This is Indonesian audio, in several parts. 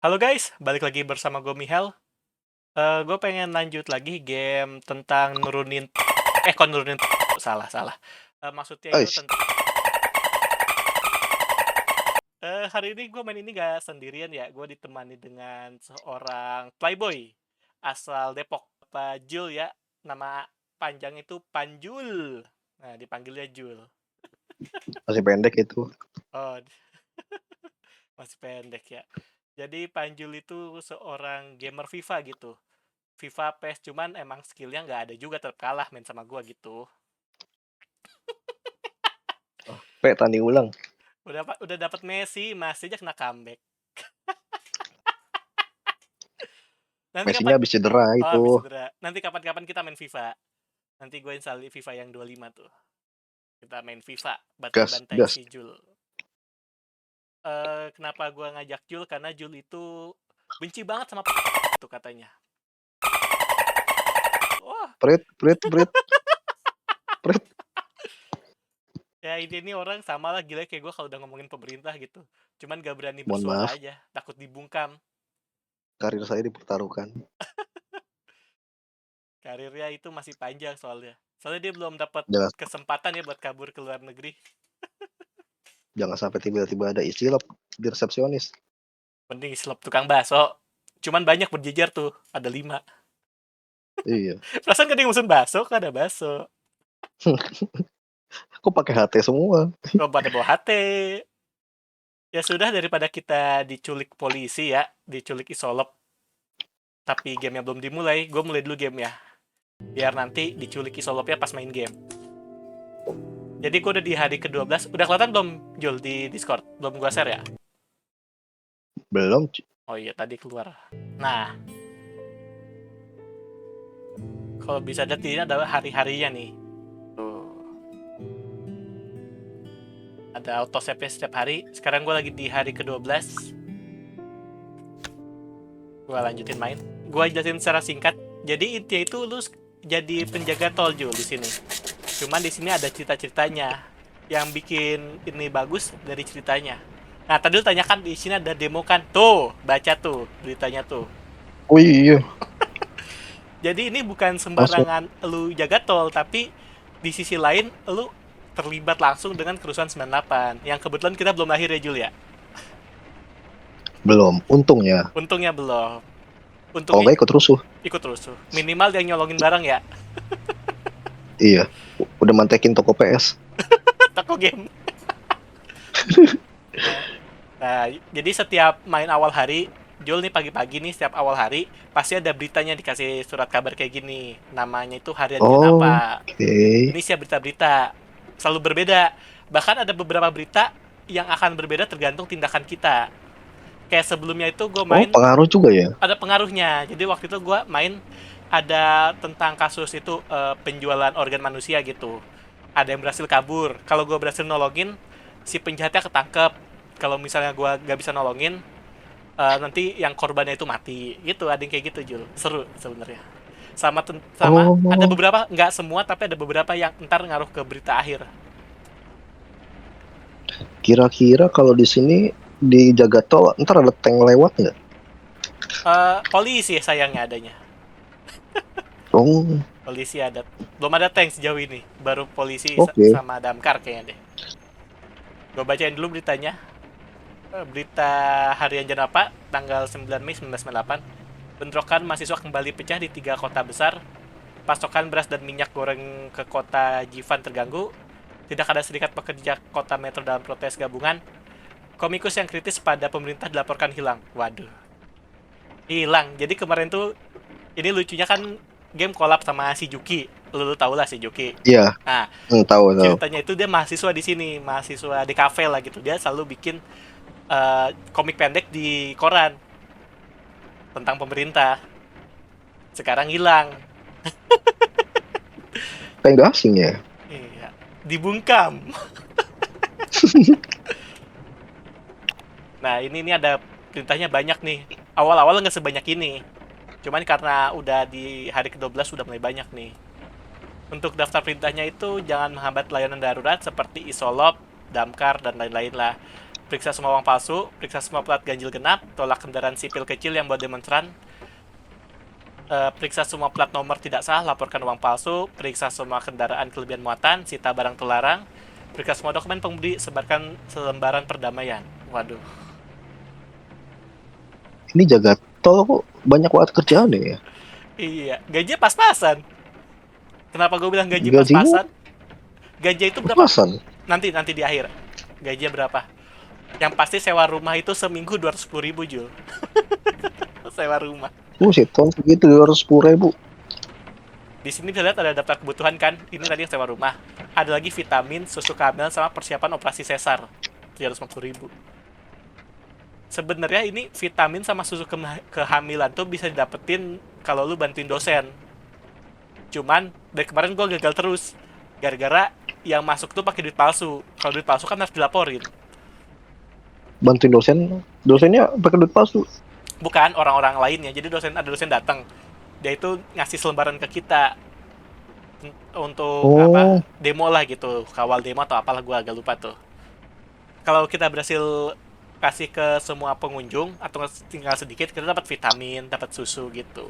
Halo guys, balik lagi bersama gue Mihel. Gue pengen lanjut lagi game tentang nurunin. Kok nurunin? Salah, salah. Maksudnya itu Ais, tentang. Hari ini gue main ini gak sendirian ya. Gue ditemani dengan seorang playboy asal Depok, Pak Jul ya. Nama panjang itu Panjul. Nah, dipanggilnya Jul. masih pendek itu. Oh, masih pendek ya. Jadi Panjul itu seorang gamer FIFA gitu. FIFA PES, cuman emang skillnya nggak ada juga, tetap kalah main sama gua gitu. Tanding ulang. Udah dapat Messi, masih aja kena comeback. Nanti Messinya kapan? habis cedera Oh, itu. habis cedera. Nanti kapan-kapan kita main FIFA. Nanti gue install FIFA yang 25 tuh. Kita main FIFA, Gas, bantai-bantai gas. si Jul. Kenapa gue ngajak Jul? Karena Jul itu benci banget sama itu katanya. Wah, Prit, prit, prit, prit. ya ini orang sama lah gila kayak gue kalau udah ngomongin pemerintah gitu. Cuman gak berani Mohon bersuara maaf, aja, takut dibungkam. karir saya dipertaruhkan. Karirnya itu masih panjang soalnya. Soalnya dia belum dapat Jangan, kesempatan ya buat kabur ke luar negeri. jangan sampai tiba-tiba ada istilah di resepsionis. Mending seleb tukang bakso. Cuman banyak berjejer tuh, ada 5. Iya. Perasaan kan dia ngusun bakso, kan ada bakso. Kok pakai HT semua? Kalau pada bawa HT. Ya sudah, daripada kita diculik polisi ya, diculik isolop. Tapi gamenya belum dimulai, gue mulai dulu game ya. Biar nanti diculik isolopnya pas main game. Jadi gue udah di hari ke-12. Udah kelihatan belum, Jul, di Discord? Belum gue share ya? Belum. Oh iya, tadi keluar. Nah, kalau bisa lihat ini adalah hari-harinya nih. Tuh. Ada auto save setiap hari. Sekarang gue lagi di hari ke-12. Gue lanjutin main. Gue jelasin secara singkat. Jadi intinya itu lu jadi penjaga tol Jul di sini. Cuman di sini ada cerita-ceritanya. Yang bikin ini bagus dari ceritanya. Nah, tadi lu tanyakan di sini ada demo kan? Tuh, baca tuh beritanya tuh. Oh iya, Jadi ini bukan langsung. sembarangan lu jaga tol, tapi di sisi lain lu terlibat langsung dengan kerusuhan 98 yang kebetulan kita belum lahir ya Jul ya. Belum, untungnya. Untungnya belum. Kalau Untungnya nggak ikut rusuh. ikut rusuh. Minimal yang nyolongin barang ya. Iya. Udah mantekin toko PS. Toko game. Nah, jadi setiap main awal hari, Jul nih pagi-pagi nih setiap awal hari pasti ada beritanya dikasih surat kabar kayak gini. Namanya itu harian Oh, Janapa. oke. Ini sih berita-berita selalu berbeda. Bahkan ada beberapa berita yang akan berbeda tergantung tindakan kita. Kayak sebelumnya itu gue Oh, main pengaruh juga ya. ada pengaruhnya. Jadi waktu itu gue main ada tentang kasus itu penjualan organ manusia gitu. Ada yang berhasil kabur. Kalau gue berhasil nolongin, si penjahatnya ketangkep. Kalau misalnya gue gak bisa nolongin, nanti yang korbannya itu mati. Gitu, ada yang kayak gitu Jul. Seru sebenarnya. Sama ada Oh, beberapa, nggak semua tapi ada beberapa yang ntar ngaruh ke berita akhir. kira-kira kalau di sini di jaga tol, ntar ada tank lewat nggak? Polisi sayangnya adanya. Oh, Polisi ada. Belum ada tank sejauh ini. Baru polisi oke. sama damkar kayaknya deh. Gue bacain dulu beritanya. Berita harian Janapa tanggal 9 Mei 1998. Bentrokan mahasiswa kembali pecah di 3 kota besar. Pasokan beras dan minyak goreng ke kota Jivan terganggu. Tidak ada serikat pekerja kota metro dalam protes gabungan. Komikus yang kritis pada pemerintah dilaporkan hilang. Waduh. Hilang. Jadi kemarin tuh ini lucunya kan game collab sama si Juki. Lu tau lah si Juki. Iya, Nah, tahu tahu. ceritanya itu dia mahasiswa di sini, mahasiswa di kafe lah gitu. Dia selalu bikin komik pendek di koran tentang pemerintah. Sekarang hilang. Kayak nggak asing ya. Iya. Dibungkam. Nah, ini ada perintahnya banyak nih. Awal-awal nggak sebanyak ini. Cuman karena udah di hari ke-12 udah mulai banyak nih. Untuk daftar perintahnya itu jangan menghambat layanan darurat seperti isolop, damkar, dan lain-lain lah. periksa semua uang palsu, periksa semua plat ganjil genap, tolak kendaraan sipil kecil yang buat demonstran, periksa semua plat nomor tidak sah, laporkan uang palsu, periksa semua kendaraan kelebihan muatan, sita barang terlarang, periksa semua dokumen pengemudi, sebarkan selembaran perdamaian. Waduh. Ini jaga tol kok banyak banget kerjaan ya. Iya, gajinya pas-pasan. Kenapa gue bilang gaji Gajinya pas-pasan? Gaji itu berapa? pas-pasan. Nanti di akhir. Gajinya berapa? Yang pasti sewa rumah itu seminggu 210.000 Jul. Sewa rumah. Sih, tahun segitu 210.000. Di sini bisa lihat ada daftar kebutuhan kan. Ini tadi yang sewa rumah. Ada lagi vitamin, susu kehamilan sama persiapan operasi sesar. 350.000. Sebenarnya ini vitamin sama susu kehamilan tuh bisa didapetin kalau lu bantuin dosen. Cuman dari kemarin gue gagal terus. Gara-gara yang masuk tuh pakai duit palsu. Kalau duit palsu kan harus dilaporin. Bantuin dosennya pakai duit palsu. Bukan orang-orang lainnya. Jadi ada dosen datang. Dia itu ngasih selembaran ke kita untuk apa Oh, demo lah gitu, kawal demo atau apalah, gue agak lupa tuh. Kalau kita berhasil kasih ke semua pengunjung atau tinggal sedikit, kita dapat vitamin, dapat susu gitu.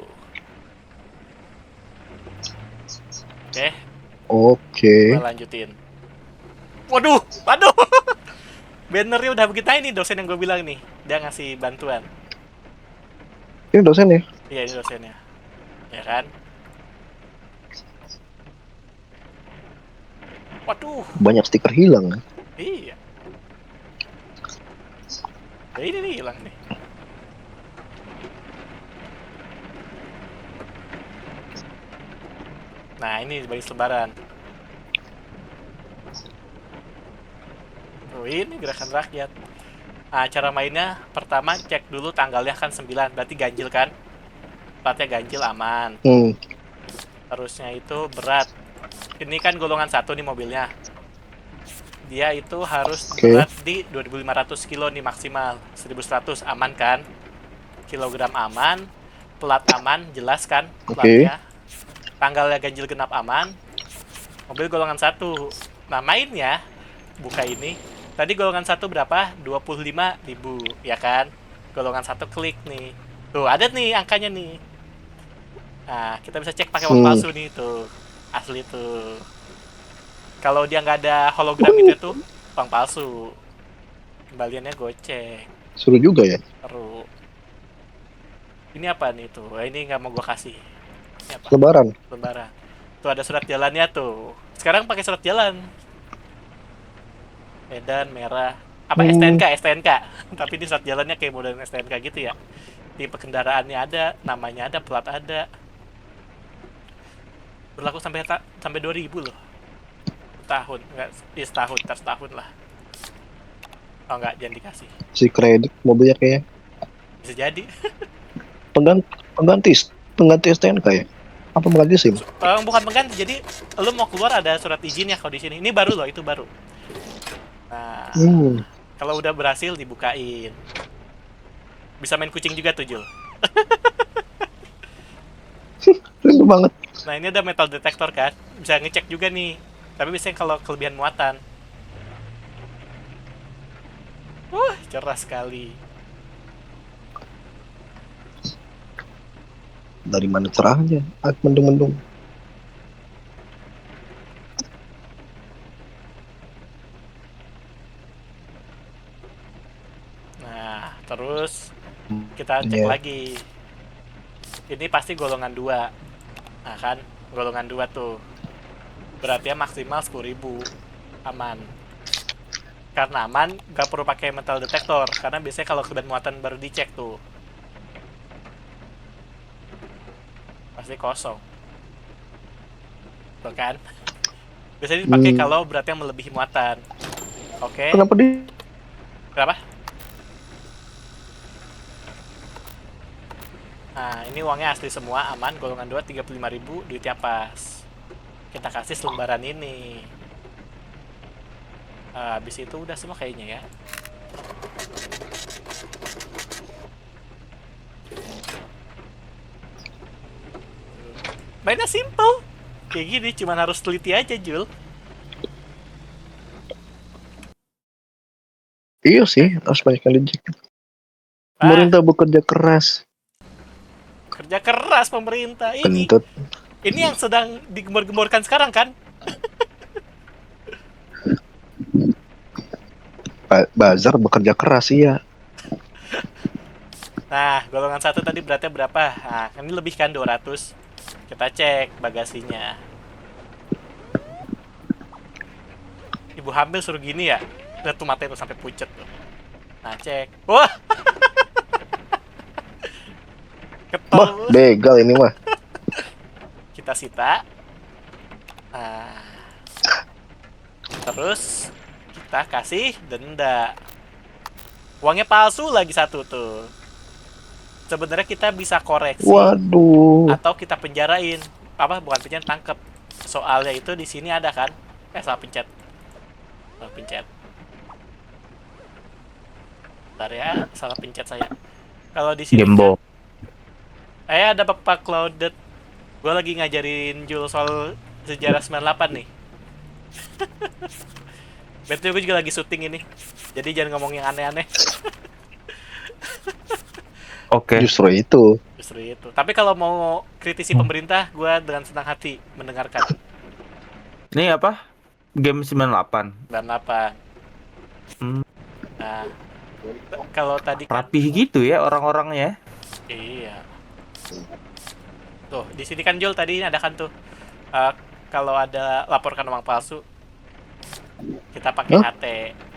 Oke, oke. gue lanjutin. Waduh, bannernya udah begitu ini dosen yang gue bilang nih, dia ngasih bantuan. Ini dosen ya? Iya, ini dosennya, ya kan? Waduh, Banyak stiker hilang. iya. Ya ini nih hilang nih. Nah, ini bagi selebaran. Oh, ini gerakan rakyat. Nah, cara mainnya pertama cek dulu tanggalnya kan 9, berarti ganjil kan? Platnya ganjil aman. Hmm, Terusnya itu berat. Ini kan golongan 1 nih mobilnya. Dia itu harus oke. berat di 2.500 kilo nih maksimal. 1.100 aman kan? Kilogram aman. Plat aman, jelas kan Oke. platnya. Tanggalnya ganjil genap aman. Mobil golongan 1. Nah, mainnya buka ini. Tadi golongan 1 berapa? 25.000, ya kan? Golongan 1 klik nih. Tuh, ada nih angkanya nih. Nah, kita bisa cek pakai uang Hmm. palsu nih tuh. Asli tuh. Kalau dia nggak ada hologram Oh, itu tuh uang palsu. Kembaliannya goceng. seru juga ya. Seru. Ini apa nih tuh? Ini nggak mau gue kasih. Ini apa? Lebaran. Lembaran. Tuh ada surat jalannya tuh. Sekarang pakai surat jalan. Medan merah. Apa Hmm, STNK, STNK. Tapi ini surat jalannya kayak model STNK gitu ya. Tipe kendaraannya ada, namanya ada, plat ada. Berlaku sampai 2000 loh. Setahun, enggak, ya setahun, setahun lah. Oh enggak, jangan dikasih. si kredit mobilnya kayaknya. Bisa jadi. Pengganti, pengganti, pengganti STNK ya? Apa pengganti SIM? Bukan pengganti, jadi lu mau keluar ada surat izin ya kalau di sini. Ini baru loh, itu baru. Nah, Hmm, kalau udah berhasil dibukain. Bisa main kucing juga tuh, Jul. rindu banget. Nah, ini ada metal detector kan. Bisa ngecek juga nih. Tapi biasanya kalau kelebihan muatan. Cerah sekali. Dari mana cerahnya? Mendung-mendung. Nah, terus kita cek Ya. lagi. Ini pasti golongan 2. Nah kan, golongan 2 tuh. Berarti ya maksimal 10.000. Aman. Karena aman, gak perlu pakai metal detector. Karena biasanya kalau kelebihan muatan baru dicek tuh. Pasti kosong. Tuh kan? Biasanya dipakai Hmm, kalau beratnya melebihi muatan. Oke. kenapa di Berapa? Nah, ini uangnya asli semua, aman. Golongan 2, 35.000, duitnya pas. Kita kasih selembaran ini. Habis itu udah semua kayaknya ya. Mainnya simple. Kayak gini, cuman harus teliti aja, Jul. Iya sih, harus banyak yang reject. Ah, Pemerintah bekerja keras. kerja keras pemerintah ini. Kentut. Ini yang sedang digembor-gemborkan sekarang kan? Bazar bekerja keras, iya. Nah, golongan satu tadi beratnya berapa? Nah, ini lebih kan 200. Kita cek bagasinya. Ibu hamil suruh gini ya? Lihat tuh matanya tuh sampai pucet tuh. Nah, cek. Wah, Bah, ketol. begal ini mah. Kita sita. Nah, terus kita kasih denda. Uangnya palsu lagi satu tuh. Sebenarnya kita bisa koreksi Waduh. atau kita penjarain. Apa bukan penjara, tangkep. Soalnya itu di sini ada kan? Salah pencet. Salah pencet. Bentar ya, salah pencet saya. Kalau di sini kan, Gembok. ada Bapak Clouded. Gue lagi ngajarin Jul soal sejarah 98 nih. Betul, gue juga lagi syuting ini. Jadi jangan ngomong yang aneh-aneh. Oke. Justru itu. Justru itu. Tapi kalau mau kritisi pemerintah, gue dengan senang hati mendengarkan. Ini apa? Game 98. Dan apa? Hmm, Nah, kalau tadi kan, rapih gitu ya orang-orangnya. iya. Tuh, di sini kan Jul tadi ada kan tuh. eh, Kalau ada laporkan uang palsu, kita pakai Hah? HT.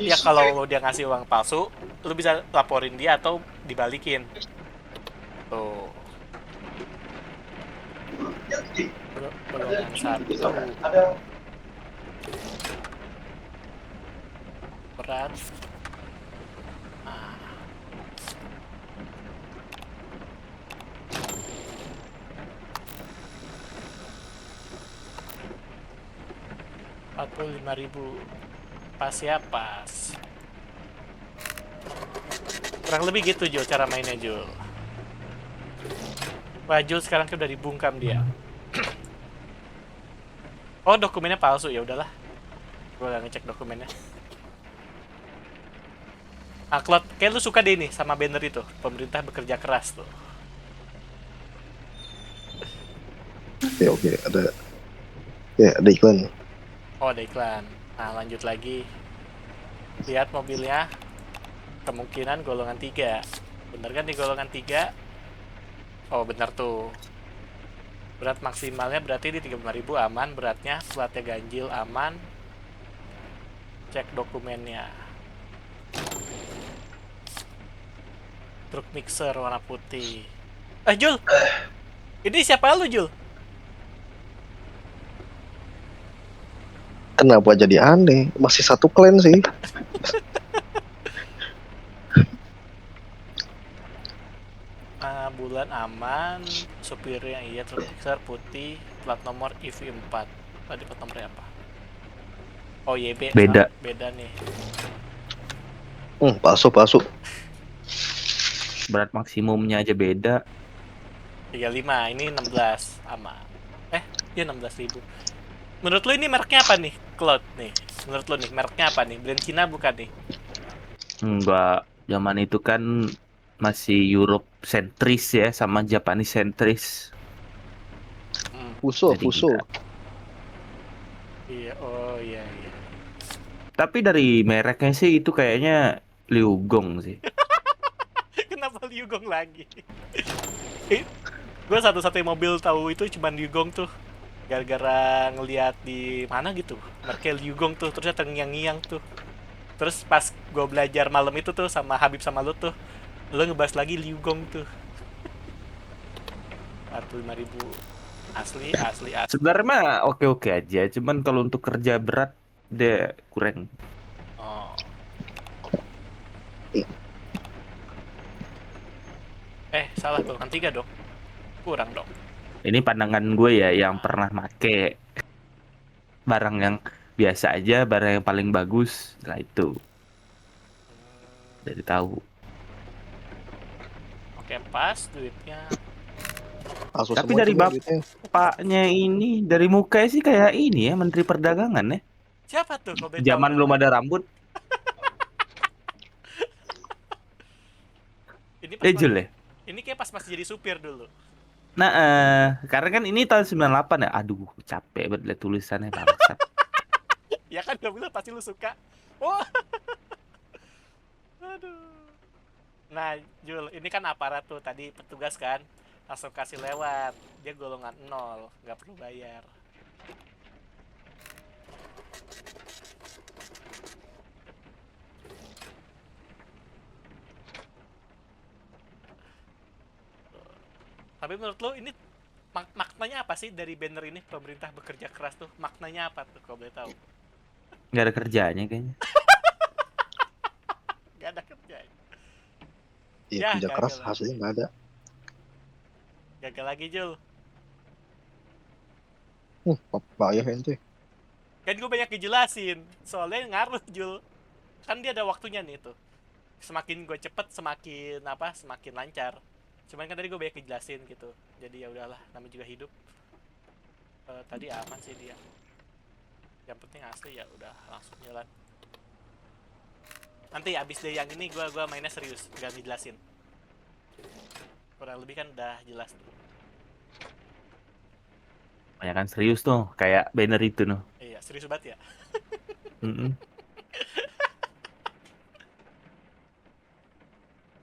Ya kalau dia ngasih uang palsu, lu bisa laporin dia atau dibalikin. Tuh. Golongan satu. Berat. Nah, 45.000. Pas ya pas. Kurang lebih gitu Jul cara mainnya Jul. Wah Jul sekarang kan udah dibungkam dia. Oh dokumennya palsu, ya udahlah. Gue gak ngecek dokumennya. Ah Claude, kayak lu suka deh nih sama banner itu. Pemerintah bekerja keras tuh. Oke, oke, ada. Ya, ada iklan. Oh ada iklan. Nah lanjut lagi. Lihat mobilnya. Kemungkinan golongan 3. Bener kan di golongan 3? Oh bener tuh. Berat maksimalnya berarti di 35.000 aman beratnya. Platnya ganjil aman. Cek dokumennya. Truk mixer warna putih. Jul! Ini siapa lu Jul? Kenapa jadi aneh? Masih satu klan sih. Bulan aman. Supirnya iya, truk mixer putih. Plat nomor IV4. Tadi plat nomornya apa? Oh YB. Beda. Beda nih. Palsu, palsu. Berat maksimumnya aja beda. 35, ini 16 aman. Iya 16.000. Menurut lu ini mereknya apa nih? Cloud nih. Menurut lu nih mereknya apa nih? Brand Cina bukan nih? Enggak. Zaman itu kan masih Europe sentris ya sama Japanese sentris. Fuso, Jadi fuso. enggak. Iya, oh iya iya. Tapi dari mereknya sih itu kayaknya Liu Gong sih. Kenapa Liugong lagi? Gue satu-satunya mobil tahu itu cuma Liugong tuh. Gara-gara ngeliat di mana gitu. Mereknya Liugong tuh, terus terngiang-ngiang tuh. Terus pas gue belajar malam itu tuh sama Habib sama lu tuh, lu ngebahas lagi Liugong tuh. 45.000 asli asli asli. Sebenarnya mah oke-oke aja, cuman kalau untuk kerja berat dia kurang. Oh. Salah golongan 3 dong. Kurang dong. Ini pandangan gue ya yang pernah make barang yang biasa aja, barang yang paling bagus, nah itu jadi tahu. Oke, pas duitnya. Palsu Tapi semua dari juga duitnya. bapaknya ini, dari mukanya sih kayak ini ya, Menteri Perdagangan ya. Siapa tuh kalau boleh tahu Zaman belum namanya? ada rambut. Jul ya? Ini kayak pas masih jadi supir dulu. Nah, karena kan ini tahun 98 ya. Aduh, capek banget liat tulisannya bangsat. Ya kan gue bilang pasti lu suka. Oh, aduh. Nah, Jul, ini kan aparat tuh tadi petugas kan langsung kasih lewat. Dia golongan nol, nggak perlu bayar. Tapi menurut lo ini maknanya apa sih dari banner ini pemerintah bekerja keras tuh? Maknanya apa tuh kalau boleh tahu? Nggak ada kerjanya kayaknya. Gak ada kerja. Iya, Ya, kerja keras gagal lagi. hasilnya nggak ada. Gagal lagi, Jul. Bahaya ente. Kan gue banyak dijelasin. Soalnya ngaruh, Jul. Kan dia ada waktunya nih tuh. Semakin gue cepet, semakin apa? Semakin lancar. Cuman kan tadi gue banyak dijelasin gitu. Jadi ya udahlah, namanya juga hidup. Tadi aman sih dia. Yang penting asli ya udah langsung jalan. Nanti abis dari yang ini gue mainnya serius, gak dijelasin. Kurang lebih kan udah jelas tuh. Banyak kan serius tuh, kayak banner itu noh. Iya, serius banget ya. Mm-mm.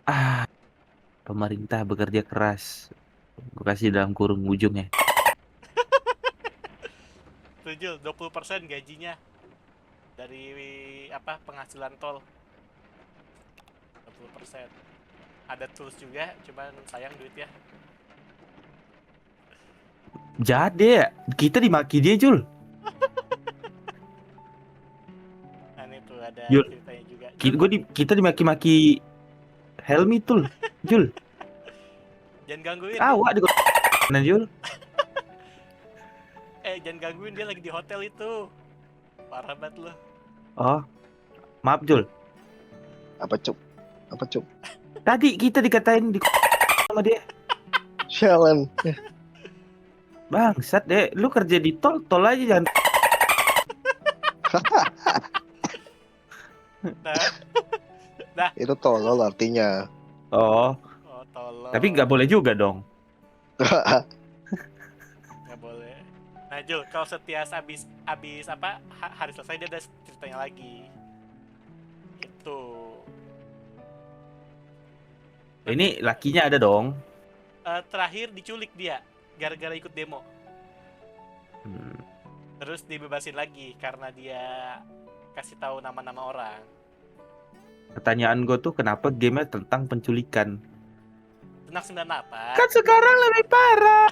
Ah, pemerintah bekerja keras. Gue kasih dalam kurung ujungnya. Tuh Jul, 20% gajinya dari apa penghasilan tol. 20%. Ada tools juga, cuman sayang duit ya. Jadi ya, kita dimaki dia Jul. Nah ini tuh ada Jul, ceritanya juga. Jul, kita dimaki-maki Helmi Tul. Jul, jangan gangguin dia. awak di Jul. Jangan gangguin dia lagi di hotel itu. Parah banget lo. Oh, maaf Jul. Apa cuk? Apa cuk? Tadi kita dikatain di sama dia. Sialan. Bangsat deh, lu kerja di tol aja jangan. Nah, nah. Itu tolol artinya. Oh, Oh, tolong. tapi nggak boleh juga dong. Nggak boleh. Nah, Jul, kalau setiap abis apa hari selesai dia ada ceritanya lagi. Itu. Ini lakinya ada dong. Terakhir diculik dia gara-gara ikut demo. Hmm. Terus dibebasin lagi karena dia kasih tahu nama-nama orang. Pertanyaan gue tuh kenapa gamenya tentang penculikan? Tenang 98. Kan sekarang lebih parah.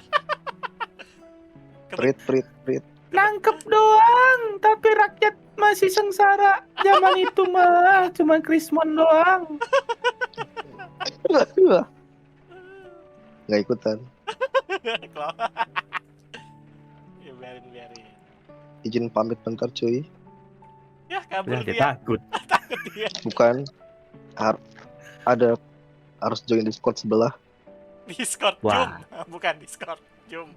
Prit, prit, prit. Nangkep doang, tapi rakyat masih sengsara. Zaman itu mah cuma Krismon doang. Nggak ikutan. Ya, biarin. Izin pamit bentar cuy. Ya, kabur Ya, dia dia. takut. Takut dia. Bukan. Ada harus join Discord sebelah. Discord, Wah. Zoom. Bukan Discord, Zoom.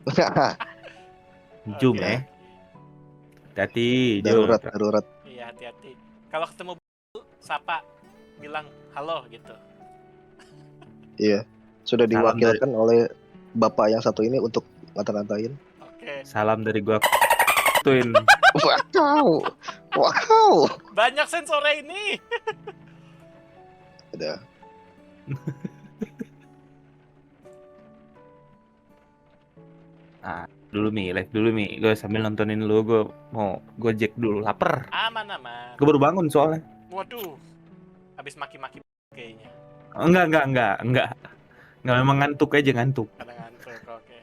Jum Oke. ya. Hati, Darurat, Jul. darurat. Iya, hati-hati. Kalau ketemu sapa, bilang halo gitu. Iya. Sudah Salam diwakilkan oleh bapak yang satu ini untuk ngata-ngatain. Oke. Salam dari gua. Tuin. Wow. Wow. Banyak sensornya ini. Ada. Ah, dulu live dulu gue sambil nontonin lu, gue mau gojek dulu, lapar. Aman. Gue baru bangun soalnya. Waduh. Habis maki-maki kayaknya. Enggak. Enggak, memang ngantuk aja ngantuk. Karena ngantuk, oke.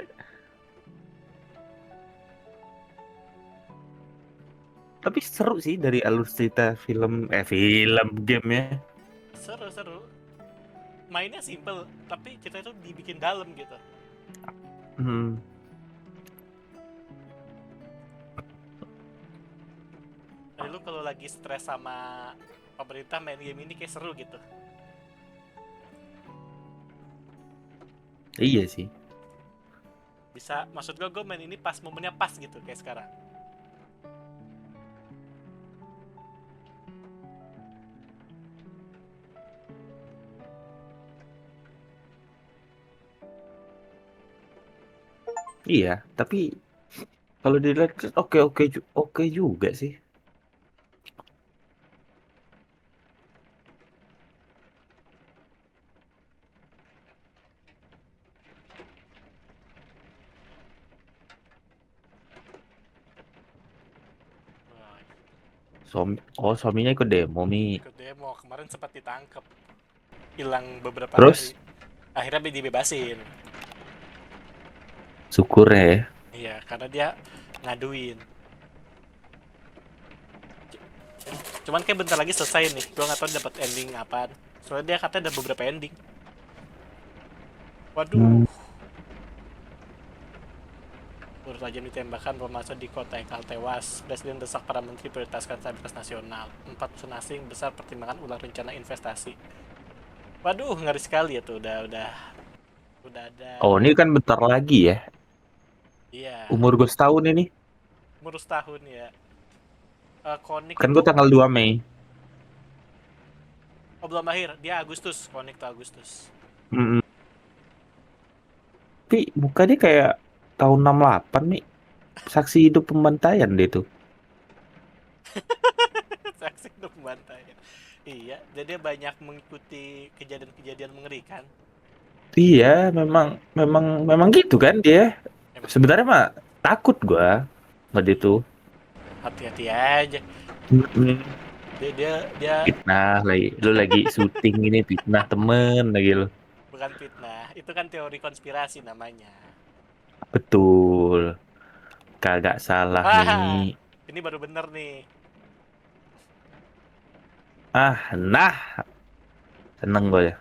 Tapi seru sih dari alur cerita film game ya. Seru. Mainnya simple, tapi kita itu dibikin dalam gitu. Hmm. Jadi lu kalau lagi stres sama pemerintah main game ini kayak seru gitu. Iya sih. Bisa, maksud gue main ini pas momennya pas gitu kayak sekarang. Iya, tapi kalau dilihat kan oke juga sih. Wah, Suaminya ikut demo Mi. ikut demo kemarin sempat ditangkap, hilang beberapa hari, Terus akhirnya dibebasin. syukur ya. Iya, karena dia ngaduin. Cuman kayak bentar lagi selesai nih, gua nggak tahu dapat ending apaan. Soalnya dia katanya ada beberapa ending. Waduh, Hmm. Tajam ditembakkan bermasa di kota Ekal tewas. Presiden desak para menteri prioritaskan stabilitas nasional. 4 perusahaan asing besar pertimbangan ulang rencana investasi. Waduh, ngeri sekali ya tuh. Udah ada. Oh, ini kan bentar lagi ya. Iya, Umur gue setahun ini. umur setahun ya. Konik Kan itu, gue tanggal 2 Mei. oh belum lahir. Dia Agustus. Konik tuh Agustus. Mm-mm. Tapi mukanya kayak tahun 68 nih. Saksi hidup pembantaian dia tuh. Saksi untuk membantai. Iya, jadi dia banyak mengikuti kejadian-kejadian mengerikan. Iya, memang memang memang gitu kan dia. Emang gitu. Sebenarnya mah takut gua sama dia tuh. Hati-hati aja. Mm-mm. Dia Fitnah lagi. Lu lagi syuting ini fitnah temen lagi lu. bukan fitnah. Itu kan teori konspirasi namanya. Betul. Kagak salah Mi. Wah, ini baru bener nih. Nah, seneng gue ya.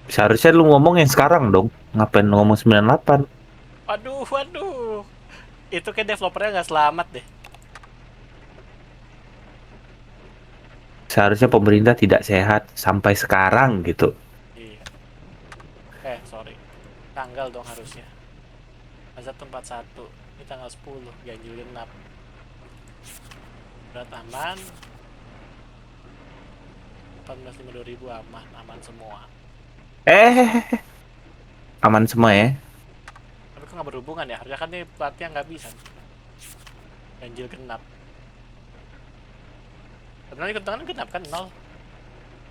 Seharusnya lu ngomong yang sekarang dong. Ngapain lu ngomong 98? Waduh, waduh. Itu kayak developernya nggak selamat deh. Seharusnya pemerintah tidak sehat sampai sekarang gitu. Iya. Sorry. Tanggal dong harusnya. Azab tempat satu. Ini tanggal 10. Ganjil genap. Berat aman. 14.5 2000 aman. Aman semua. Eh, aman semua ya. Tapi kok nggak berhubungan ya? Harusnya kan nih pelatnya nggak bisa. Ganjil genap. Sebenarnya ikut tangan genap kan? 0.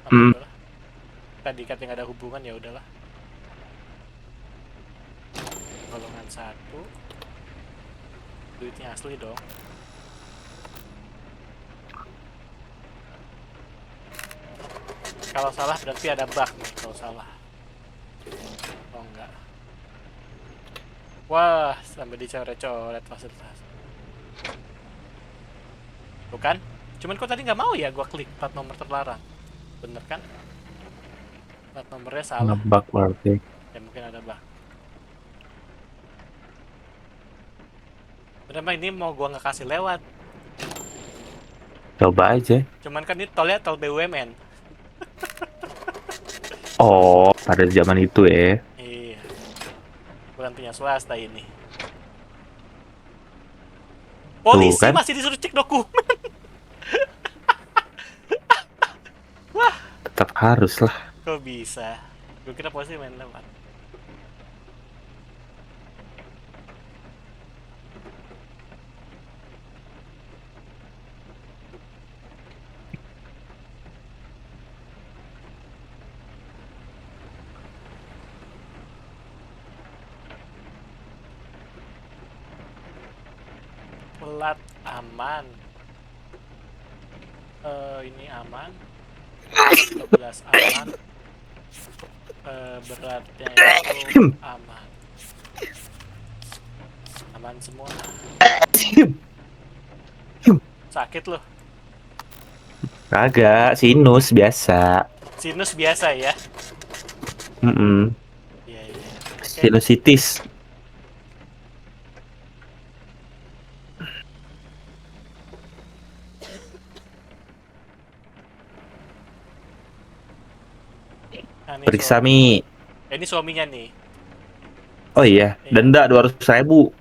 Tapi Hmm. udahlah. Tadi katanya nggak ada hubungan ya udahlah. Golongan satu. Duitnya asli dong. Kalau salah berarti ada bug nih kalau salah. Oh enggak. Wah, sampai dicoret-coret fasilitas. Bukan? Cuman kok tadi nggak mau ya gua klik plat nomor terlarang. Bener kan? Plat nomornya salah. Ngebug berarti. Ya mungkin ada bug. Bener mah ini mau gua nggak kasih lewat. Coba aja. Cuman kan ini tolnya tol BUMN. Oh, pada zaman itu ya. Iya. Bukan punya swasta ini. Tuh Polisi kan, masih disuruh cek dokumen. Wah, tetap harus lah. kok bisa? Gue kira polisi main lewat. Pelat aman. Ini aman. 12 aman. Beratnya itu aman. Aman semua. Sakit loh. Kagak, sinus biasa. Sinus biasa ya. Mm-mm. Iya, iya. Oke. Sinusitis. Nah, ini Periksa suami. Mi. Ini suaminya nih. Oh iya, Iya. denda 200.000.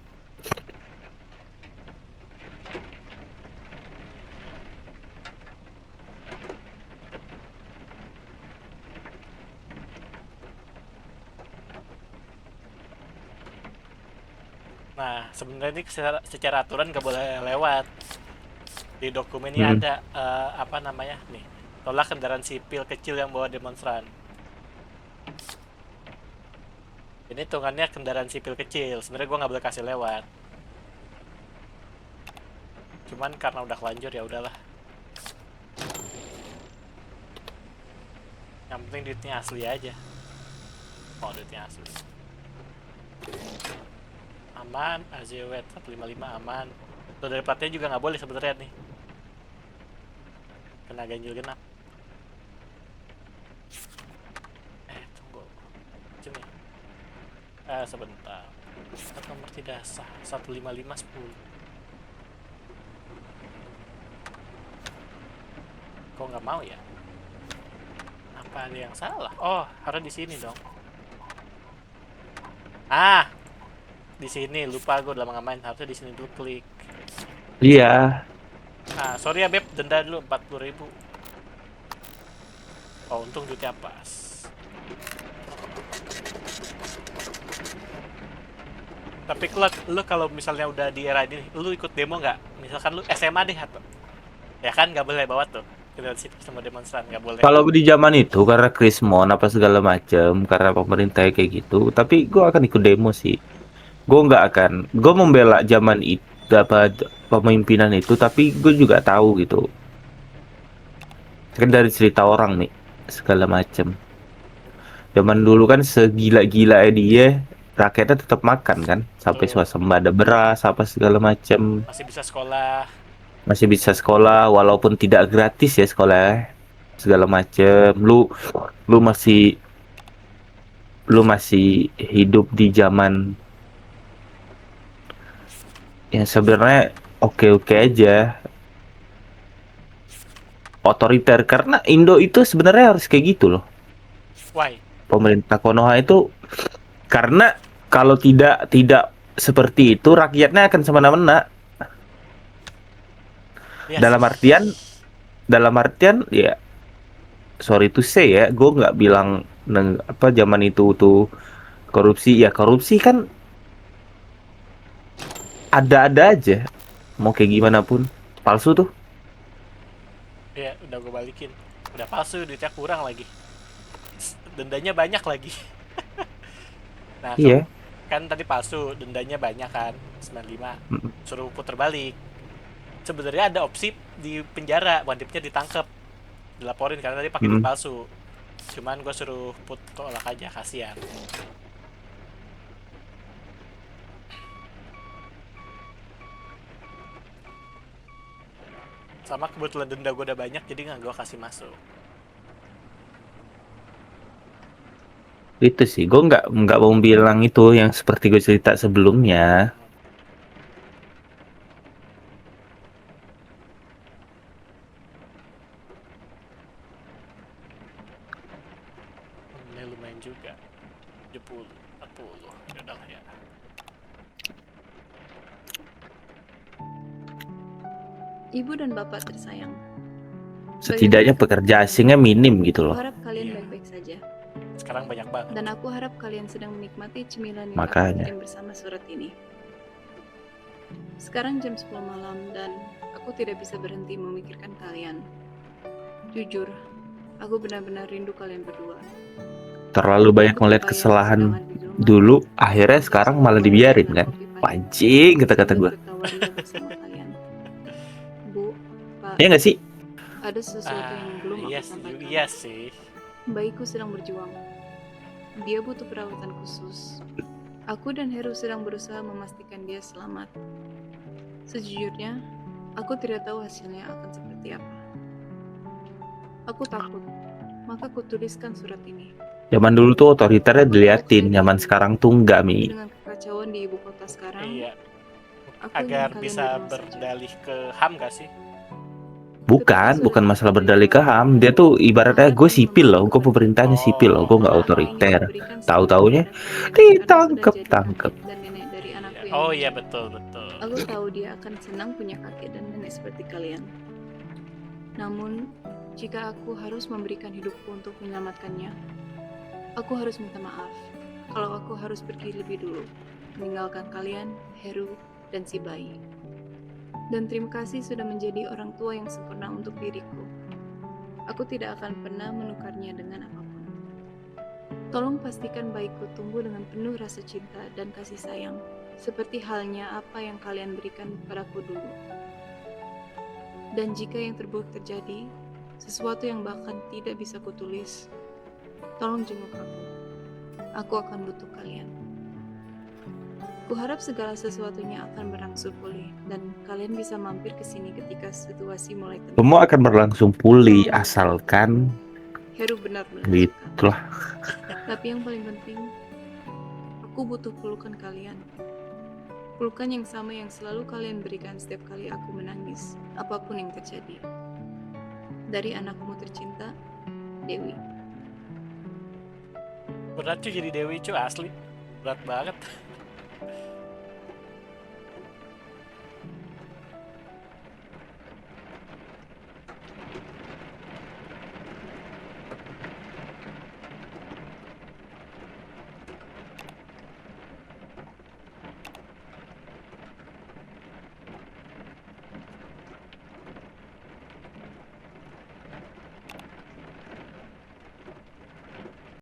Nah, sebenarnya ini secara aturan nggak boleh lewat. Di dokumennya Hmm. ada apa namanya nih, tolak kendaraan sipil kecil yang bawa demonstran. Ini hitungannya kendaraan sipil kecil. Sebenarnya gue nggak boleh kasih lewat. Cuman karena udah kelanjur ya udahlah. Yang penting duitnya asli aja. Oh, duitnya asli. Aman, AZW 155 aman. Tuh dari platnya juga nggak boleh sebenarnya nih. Kena ganjil genap. Tunggu. Sini. Sebentar. Plat nomor tidak sah 15510. Kok nggak mau ya? Apa ada yang salah? Oh, harus di sini dong. Ah, di sini lupa gue udah lama nggak main. Harusnya di sini dulu klik. Iya. Ah, sorry ya Beb, denda dulu 40.000. Oh, untung duitnya pas. Tapi lu kalau misalnya udah di era ini, lu ikut demo nggak? Misalkan lu SMA deh atau ya kan nggak boleh bawa tuh kendaraan sipil sama demonstran nggak boleh. Kalau di zaman itu karena Krismon apa segala macem, karena pemerintah kayak gitu, tapi gue akan ikut demo sih. Gue membela zaman itu apa pemimpinan itu, tapi gue juga tahu gitu. Kan dari cerita orang nih segala macem. Zaman dulu kan segila-gila dia, rakyatnya tetap makan kan, sampai Tuh, swasembada beras apa segala macem. masih bisa sekolah. Masih bisa sekolah walaupun tidak gratis ya sekolah segala macem. Lu masih lu masih hidup di zaman yang sebenarnya oke-oke aja, otoriter, karena Indo itu sebenarnya harus kayak gitu loh. Why? Pemerintah Konoha itu karena kalau tidak seperti itu rakyatnya akan semena-mena. Iya Dalam sih. artian dalam artian ya, sorry to say ya, gue nggak bilang apa zaman itu tuh korupsi, ya korupsi kan ada-ada aja, mau kayak gimana pun palsu tuh. Iya, udah gue balikin. Udah palsu, duitnya kurang lagi. Dendanya banyak lagi. Nah, Iya. kan tadi palsu, dendanya banyak kan, 95. Mm, Suruh puter balik. Sebenarnya ada opsi di penjara, bukan di penjara, ditangkap, dilaporin karena tadi pakai duit mm. palsu. Cuman gue suruh tolak aja, kasihan. Sama kebetulan denda gue udah banyak, jadi nggak gue kasih masuk. Itu sih, gue nggak mau bilang itu yang seperti gue cerita sebelumnya. Ini lumayan juga. 70, 40, ya udah lah ya. Ibu dan bapak tersayang, Setidaknya pekerja asingnya minim gitu aku loh. harap kalian Iya. baik-baik saja. Sekarang banyak banget. Dan aku harap kalian sedang menikmati cemilan yang aku Makanya. kirim bersama surat ini. Sekarang jam 10 malam dan aku tidak bisa berhenti memikirkan kalian. Jujur, aku benar-benar rindu kalian berdua. Terlalu banyak Aku melihat terbayang kesalahan sedang ada di rumah, dulu, akhirnya sambil sekarang sore malah malam dibiarin dengan kan. kopi pahit, Pancing kata-kata sambil gue. tertawa ria bersama kalian. Bu, Pak, Iya nggak sih? ada sesuatu yang belum Iya, aku sampaikan. iya sih. Bayiku sedang berjuang. Dia butuh perawatan khusus. Aku dan Heru sedang berusaha memastikan dia selamat. Sejujurnya, aku tidak tahu hasilnya akan seperti apa. Aku takut, maka aku tuliskan surat ini. Zaman dulu tuh otoriternya Aku diliatin, takut zaman saya sekarang tuh enggak, Mi. dengan kekacauan di ibu kota sekarang. Iya. Aku ingin Agar kalian bisa di rumah saja. berdalih ke HAM gak sih? Bukan masalah berdalih ke HAM. Dia tuh ibaratnya gue sipil loh, gue pemerintahnya sipil loh, gue nggak Oh. otoriter. Tahu-taunya ditangkep. dan nenek dari anakku yang Oh lain. iya betul betul. Aku tahu dia akan senang punya kakek dan nenek seperti kalian. Namun, jika aku harus memberikan hidupku untuk menyelamatkannya, aku harus minta maaf kalau aku harus pergi lebih dulu, meninggalkan kalian, Heru, dan si bayi. Dan terima kasih sudah menjadi orang tua yang sempurna untuk diriku. Aku tidak akan pernah menukarnya dengan apapun. Tolong pastikan bayiku tumbuh dengan penuh rasa cinta dan kasih sayang, seperti halnya apa yang kalian berikan padaku dulu. Dan jika yang terburuk terjadi, sesuatu yang bahkan tidak bisa kutulis, tolong jenguk aku. Aku akan butuh kalian. Kuharap segala sesuatunya akan berangsur pulih dan kalian bisa mampir ke sini ketika situasi mulai tenang. Semua akan berlangsung pulih asalkan Heru benar-benar suka. gitulah. Tapi yang paling penting, aku butuh pelukan kalian. Pelukan yang sama yang selalu kalian berikan setiap kali aku menangis, apapun yang terjadi. Dari anakmu tercinta, Dewi. Berat cuy jadi Dewi cuy asli. Berat banget.